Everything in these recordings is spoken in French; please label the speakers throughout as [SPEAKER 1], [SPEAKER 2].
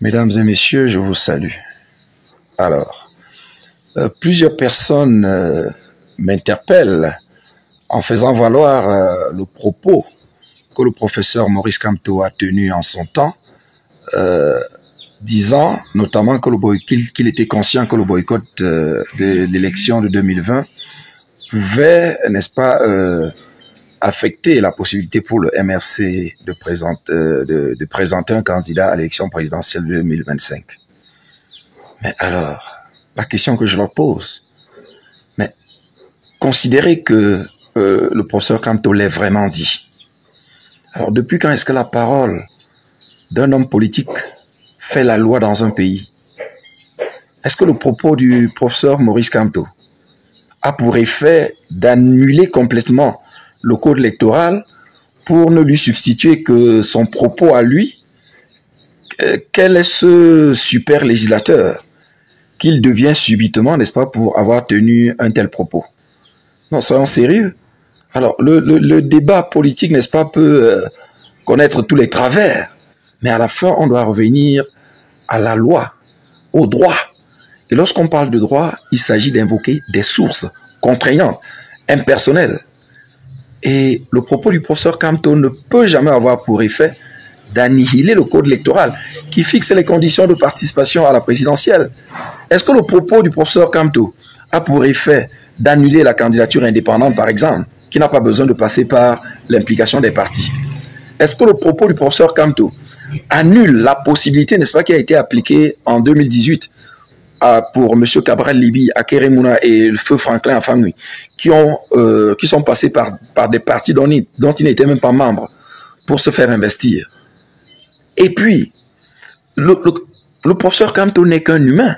[SPEAKER 1] Mesdames et messieurs, je vous salue. Alors, plusieurs personnes m'interpellent en faisant valoir le propos que le professeur Maurice Kamto a tenu en son temps, disant notamment qu'il était conscient que le boycott de l'élection de 2020 pouvait, n'est-ce pas, affecter la possibilité pour le MRC de présenter un candidat à l'élection présidentielle de 2025. Mais alors, la question que je leur pose, mais considérez que le professeur Kamto l'ait vraiment dit. Alors, depuis quand est-ce que la parole d'un homme politique fait la loi dans un pays? Est-ce que le propos du professeur Maurice Kamto a pour effet d'annuler complètement le code électoral pour ne lui substituer que son propos à lui? Quel est ce super législateur qu'il devient subitement, n'est-ce pas, pour avoir tenu un tel propos? Non, soyons sérieux. Alors, le débat politique, n'est-ce pas, peut connaître tous les travers, mais à la fin, on doit revenir à la loi, au droit. Et lorsqu'on parle de droit, il s'agit d'invoquer des sources contraignantes, impersonnelles. Et le propos du professeur Kamto ne peut jamais avoir pour effet d'annihiler le code électoral qui fixe les conditions de participation à la présidentielle. Est-ce que le propos du professeur Kamto a pour effet d'annuler la candidature indépendante, par exemple, qui n'a pas besoin de passer par l'implication des partis? Est-ce que le propos du professeur Kamto annule la possibilité, n'est-ce pas, qui a été appliquée en 2018 pour M. Cabral Libi, Akere Mouna et le feu Franklin Afamui, qui sont passés par des partis dont ils n'étaient même pas membres pour se faire investir? Et puis, le professeur Kamto n'est qu'un humain.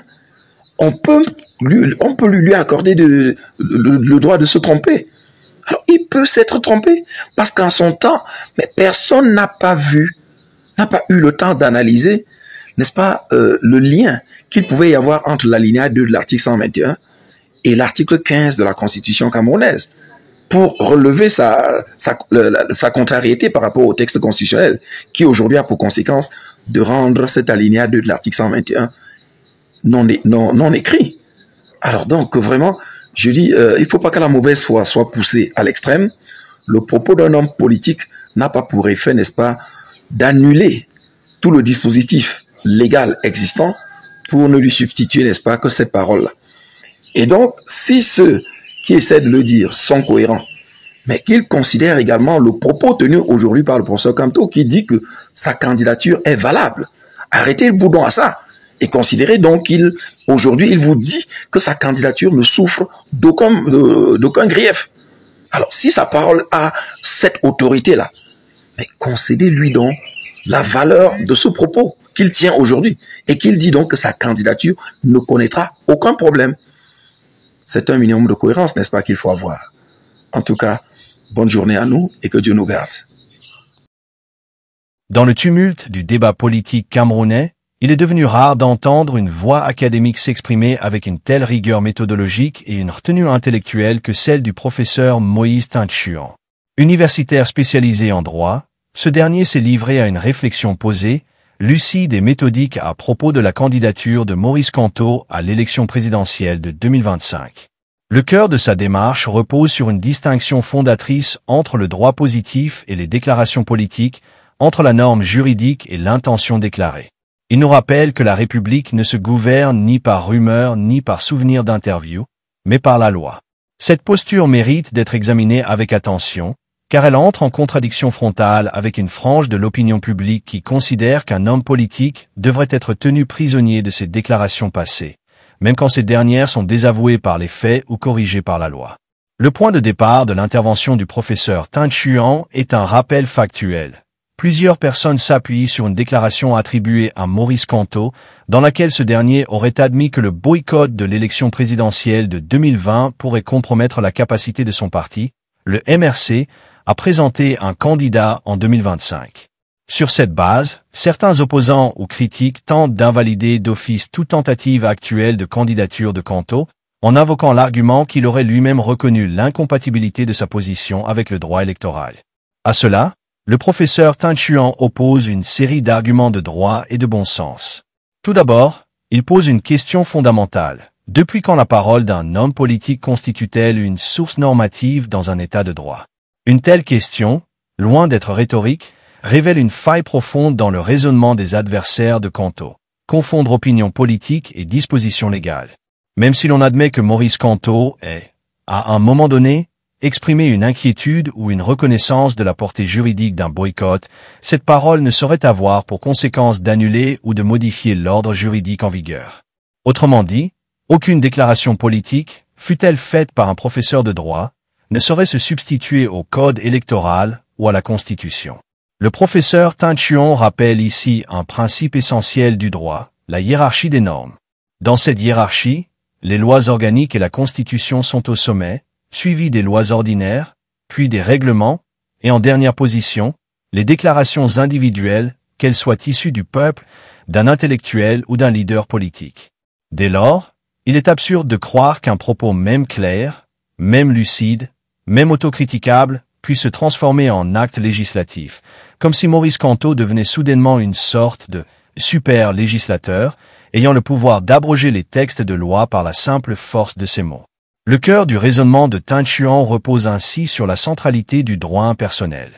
[SPEAKER 1] On peut lui accorder le droit de se tromper. Alors, il peut s'être trompé, parce qu'en son temps, mais personne n'a pas eu le temps d'analyser, n'est-ce pas, le lien qu'il pouvait y avoir entre l'alinéa 2 de l'article 121 et l'article 15 de la Constitution camerounaise, pour relever sa contrariété par rapport au texte constitutionnel, qui aujourd'hui a pour conséquence de rendre cet alinéa 2 de l'article 121 non écrit. Alors donc, vraiment, je dis, il ne faut pas que la mauvaise foi soit poussée à l'extrême. Le propos d'un homme politique n'a pas pour effet, n'est-ce pas, d'annuler tout le dispositif légal existant pour ne lui substituer, n'est-ce pas, que cette parole-là. Et donc, si ceux qui essaient de le dire sont cohérents, mais qu'ils considèrent également le propos tenu aujourd'hui par le professeur Kamto qui dit que sa candidature est valable, arrêtez le boudon à ça. Et considérez donc qu'aujourd'hui, il vous dit que sa candidature ne souffre d'aucun grief. Alors, si sa parole a cette autorité-là, mais concédez-lui donc la valeur de ce propos qu'il tient aujourd'hui et qu'il dit donc que sa candidature ne connaîtra aucun problème. C'est un minimum de cohérence, n'est-ce pas, qu'il faut avoir. En tout cas, bonne journée à nous et que Dieu nous garde.
[SPEAKER 2] Dans le tumulte du débat politique camerounais, il est devenu rare d'entendre une voix académique s'exprimer avec une telle rigueur méthodologique et une retenue intellectuelle que celle du professeur Moïse Tintchuan. Universitaire spécialisé en droit, ce dernier s'est livré à une réflexion posée, lucide et méthodique à propos de la candidature de Maurice Kamto à l'élection présidentielle de 2025. Le cœur de sa démarche repose sur une distinction fondatrice entre le droit positif et les déclarations politiques, entre la norme juridique et l'intention déclarée. Il nous rappelle que la République ne se gouverne ni par rumeur ni par souvenir d'interview, mais par la loi. Cette posture mérite d'être examinée avec attention, car elle entre en contradiction frontale avec une frange de l'opinion publique qui considère qu'un homme politique devrait être tenu prisonnier de ses déclarations passées, même quand ces dernières sont désavouées par les faits ou corrigées par la loi. Le point de départ de l'intervention du professeur Tintchuan est un rappel factuel. Plusieurs personnes s'appuient sur une déclaration attribuée à Maurice Kamto, dans laquelle ce dernier aurait admis que le boycott de l'élection présidentielle de 2020 pourrait compromettre la capacité de son parti, le MRC, à présenter un candidat en 2025. Sur cette base, certains opposants ou critiques tentent d'invalider d'office toute tentative actuelle de candidature de Kamto, en invoquant l'argument qu'il aurait lui-même reconnu l'incompatibilité de sa position avec le droit électoral. À cela, le professeur Tintchuan oppose une série d'arguments de droit et de bon sens. Tout d'abord, il pose une question fondamentale. Depuis quand la parole d'un homme politique constitue-t-elle une source normative dans un état de droit? Une telle question, loin d'être rhétorique, révèle une faille profonde dans le raisonnement des adversaires de Canto. Confondre opinion politique et disposition légale. Même si l'on admet que Maurice Canto ait, à un moment donné, exprimé une inquiétude ou une reconnaissance de la portée juridique d'un boycott, cette parole ne saurait avoir pour conséquence d'annuler ou de modifier l'ordre juridique en vigueur. Autrement dit, aucune déclaration politique, fût-elle faite par un professeur de droit, ne saurait se substituer au code électoral ou à la Constitution. Le professeur Thanh Chuon rappelle ici un principe essentiel du droit, la hiérarchie des normes. Dans cette hiérarchie, les lois organiques et la Constitution sont au sommet, suivies des lois ordinaires, puis des règlements, et en dernière position, les déclarations individuelles, qu'elles soient issues du peuple, d'un intellectuel ou d'un leader politique. Dès lors, il est absurde de croire qu'un propos même clair, même lucide, même autocriticable, puisse se transformer en acte législatif, comme si Maurice Canto devenait soudainement une sorte de super législateur, ayant le pouvoir d'abroger les textes de loi par la simple force de ses mots. Le cœur du raisonnement de Thanh Chuon repose ainsi sur la centralité du droit impersonnel.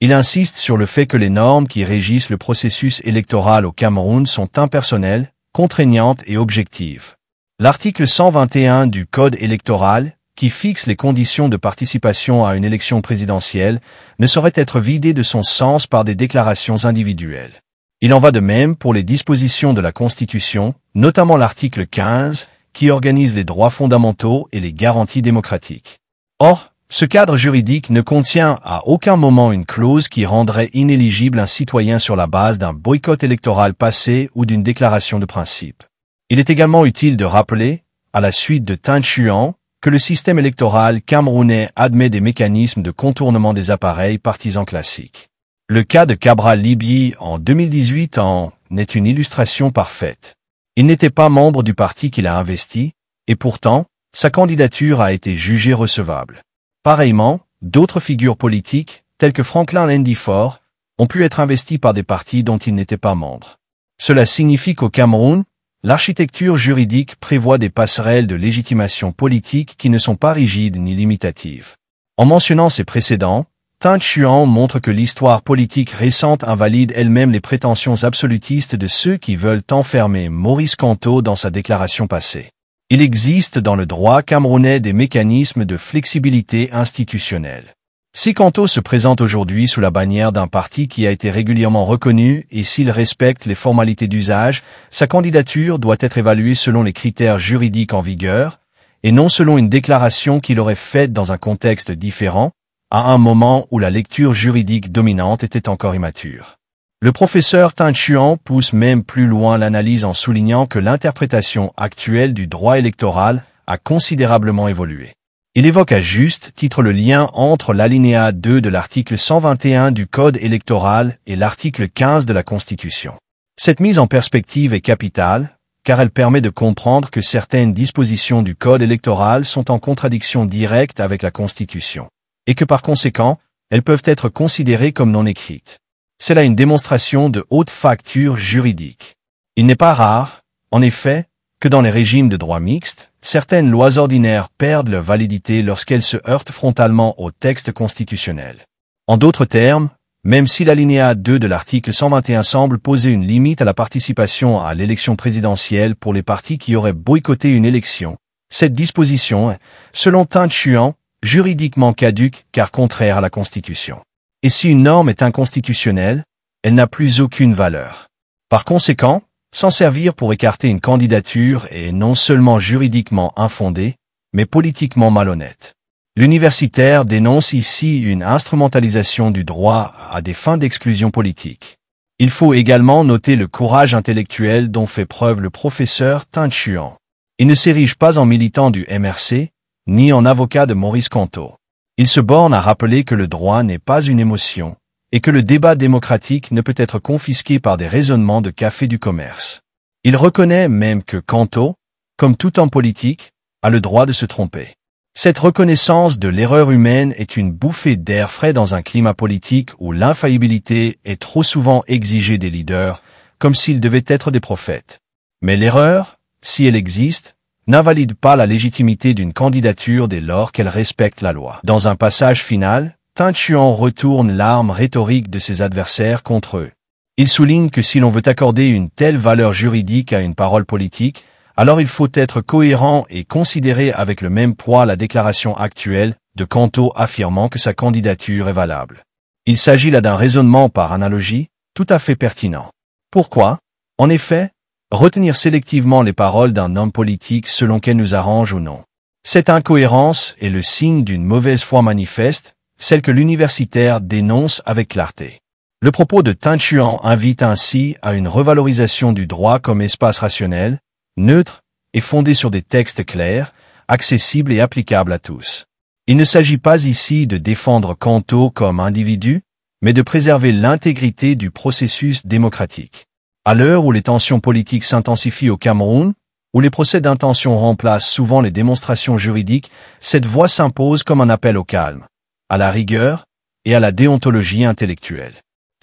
[SPEAKER 2] Il insiste sur le fait que les normes qui régissent le processus électoral au Cameroun sont impersonnelles, contraignantes et objectives. L'article 121 du Code électoral, qui fixe les conditions de participation à une élection présidentielle, ne saurait être vidé de son sens par des déclarations individuelles. Il en va de même pour les dispositions de la Constitution, notamment l'article 15, qui organise les droits fondamentaux et les garanties démocratiques. Or, ce cadre juridique ne contient à aucun moment une clause qui rendrait inéligible un citoyen sur la base d'un boycott électoral passé ou d'une déclaration de principe. Il est également utile de rappeler, à la suite de Thanh Chuon, que le système électoral camerounais admet des mécanismes de contournement des appareils partisans classiques. Le cas de Cabral Libye en 2018 en est une illustration parfaite. Il n'était pas membre du parti qu'il a investi, et pourtant, sa candidature a été jugée recevable. Pareillement, d'autres figures politiques, telles que Franklin Ndifort, ont pu être investis par des partis dont ils n'étaient pas membres. Cela signifie qu'au Cameroun, l'architecture juridique prévoit des passerelles de légitimation politique qui ne sont pas rigides ni limitatives. En mentionnant ces précédents, Thanh Chuon montre que l'histoire politique récente invalide elle-même les prétentions absolutistes de ceux qui veulent enfermer Maurice Canto dans sa déclaration passée. Il existe dans le droit camerounais des mécanismes de flexibilité institutionnelle. Si Canto se présente aujourd'hui sous la bannière d'un parti qui a été régulièrement reconnu et s'il respecte les formalités d'usage, sa candidature doit être évaluée selon les critères juridiques en vigueur, et non selon une déclaration qu'il aurait faite dans un contexte différent, à un moment où la lecture juridique dominante était encore immature. Le professeur Thanh Chuon pousse même plus loin l'analyse en soulignant que l'interprétation actuelle du droit électoral a considérablement évolué. Il évoque à juste titre le lien entre l'alinéa 2 de l'article 121 du Code électoral et l'article 15 de la Constitution. Cette mise en perspective est capitale, car elle permet de comprendre que certaines dispositions du Code électoral sont en contradiction directe avec la Constitution, et que par conséquent, elles peuvent être considérées comme non écrites. C'est là une démonstration de haute facture juridique. Il n'est pas rare, en effet, que dans les régimes de droit mixte, certaines lois ordinaires perdent leur validité lorsqu'elles se heurtent frontalement au texte constitutionnel. En d'autres termes, même si l'alinéa 2 de l'article 121 semble poser une limite à la participation à l'élection présidentielle pour les partis qui auraient boycotté une élection, cette disposition est, selon Thanh Chuon, juridiquement caduque car contraire à la Constitution. Et si une norme est inconstitutionnelle, elle n'a plus aucune valeur. Par conséquent, s'en servir pour écarter une candidature est non seulement juridiquement infondé, mais politiquement malhonnête. L'universitaire dénonce ici une instrumentalisation du droit à des fins d'exclusion politique. Il faut également noter le courage intellectuel dont fait preuve le professeur Thanh Chuon. Il ne s'érige pas en militant du MRC, ni en avocat de Maurice Canto. Il se borne à rappeler que le droit n'est pas une émotion, et que le débat démocratique ne peut être confisqué par des raisonnements de café du commerce. Il reconnaît même que Canto, comme tout homme politique, a le droit de se tromper. Cette reconnaissance de l'erreur humaine est une bouffée d'air frais dans un climat politique où l'infaillibilité est trop souvent exigée des leaders, comme s'ils devaient être des prophètes. Mais l'erreur, si elle existe, n'invalide pas la légitimité d'une candidature dès lors qu'elle respecte la loi. Dans un passage final, Tin Xuan retourne l'arme rhétorique de ses adversaires contre eux. Il souligne que si l'on veut accorder une telle valeur juridique à une parole politique, alors il faut être cohérent et considérer avec le même poids la déclaration actuelle de Canto affirmant que sa candidature est valable. Il s'agit là d'un raisonnement par analogie tout à fait pertinent. Pourquoi? En effet, retenir sélectivement les paroles d'un homme politique selon qu'elles nous arrangent ou non. Cette incohérence est le signe d'une mauvaise foi manifeste, celle que l'universitaire dénonce avec clarté. Le propos de Tin Xuan invite ainsi à une revalorisation du droit comme espace rationnel, neutre et fondé sur des textes clairs, accessibles et applicables à tous. Il ne s'agit pas ici de défendre Canto comme individu, mais de préserver l'intégrité du processus démocratique. À l'heure où les tensions politiques s'intensifient au Cameroun, où les procès d'intention remplacent souvent les démonstrations juridiques, cette voie s'impose comme un appel au calme, à la rigueur et à la déontologie intellectuelle.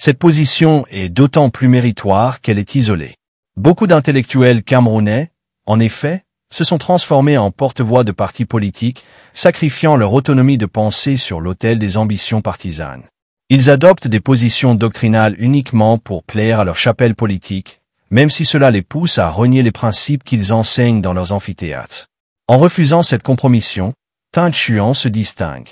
[SPEAKER 2] Cette position est d'autant plus méritoire qu'elle est isolée. Beaucoup d'intellectuels camerounais, en effet, se sont transformés en porte-voix de partis politiques, sacrifiant leur autonomie de pensée sur l'autel des ambitions partisanes. Ils adoptent des positions doctrinales uniquement pour plaire à leur chapelle politique, même si cela les pousse à renier les principes qu'ils enseignent dans leurs amphithéâtres. En refusant cette compromission, Tin Xuan se distingue.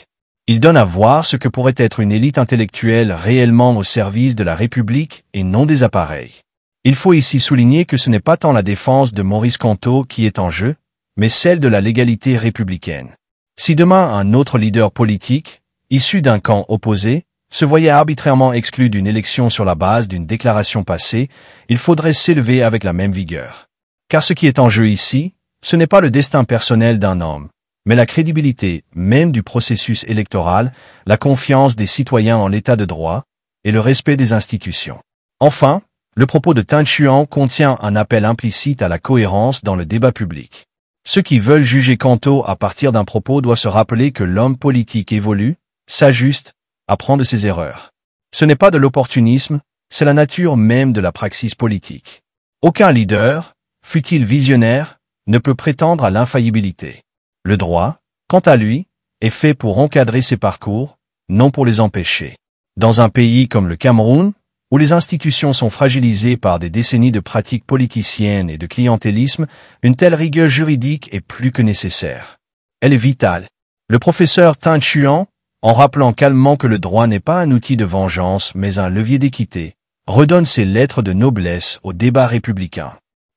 [SPEAKER 2] Il donne à voir ce que pourrait être une élite intellectuelle réellement au service de la République et non des appareils. Il faut ici souligner que ce n'est pas tant la défense de Maurice Canto qui est en jeu, mais celle de la légalité républicaine. Si demain un autre leader politique, issu d'un camp opposé, se voyait arbitrairement exclu d'une élection sur la base d'une déclaration passée, il faudrait s'élever avec la même vigueur. Car ce qui est en jeu ici, ce n'est pas le destin personnel d'un homme, mais la crédibilité même du processus électoral, la confiance des citoyens en l'état de droit et le respect des institutions. Enfin, le propos de Tin Xuan contient un appel implicite à la cohérence dans le débat public. Ceux qui veulent juger Canto à partir d'un propos doivent se rappeler que l'homme politique évolue, s'ajuste, apprend de ses erreurs. Ce n'est pas de l'opportunisme, c'est la nature même de la praxis politique. Aucun leader, fût-il visionnaire, ne peut prétendre à l'infaillibilité. Le droit, quant à lui, est fait pour encadrer ses parcours, non pour les empêcher. Dans un pays comme le Cameroun, où les institutions sont fragilisées par des décennies de pratiques politiciennes et de clientélisme, une telle rigueur juridique est plus que nécessaire. Elle est vitale. Le professeur Tin Xuan, en rappelant calmement que le droit n'est pas un outil de vengeance mais un levier d'équité, redonne ses lettres de noblesse au débat républicain.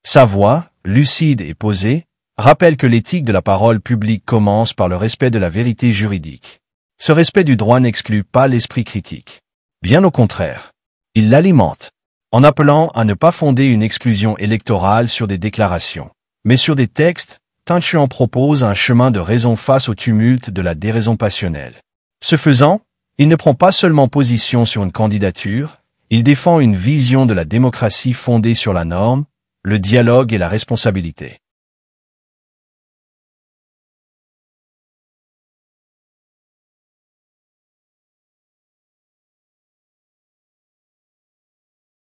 [SPEAKER 2] Sa voix, lucide et posée, rappelle que l'éthique de la parole publique commence par le respect de la vérité juridique. Ce respect du droit n'exclut pas l'esprit critique. Bien au contraire, il l'alimente, en appelant à ne pas fonder une exclusion électorale sur des déclarations, mais sur des textes. Tin Xuan propose un chemin de raison face au tumulte de la déraison passionnelle. Ce faisant, il ne prend pas seulement position sur une candidature, il défend une vision de la démocratie fondée sur la norme, le dialogue et la responsabilité.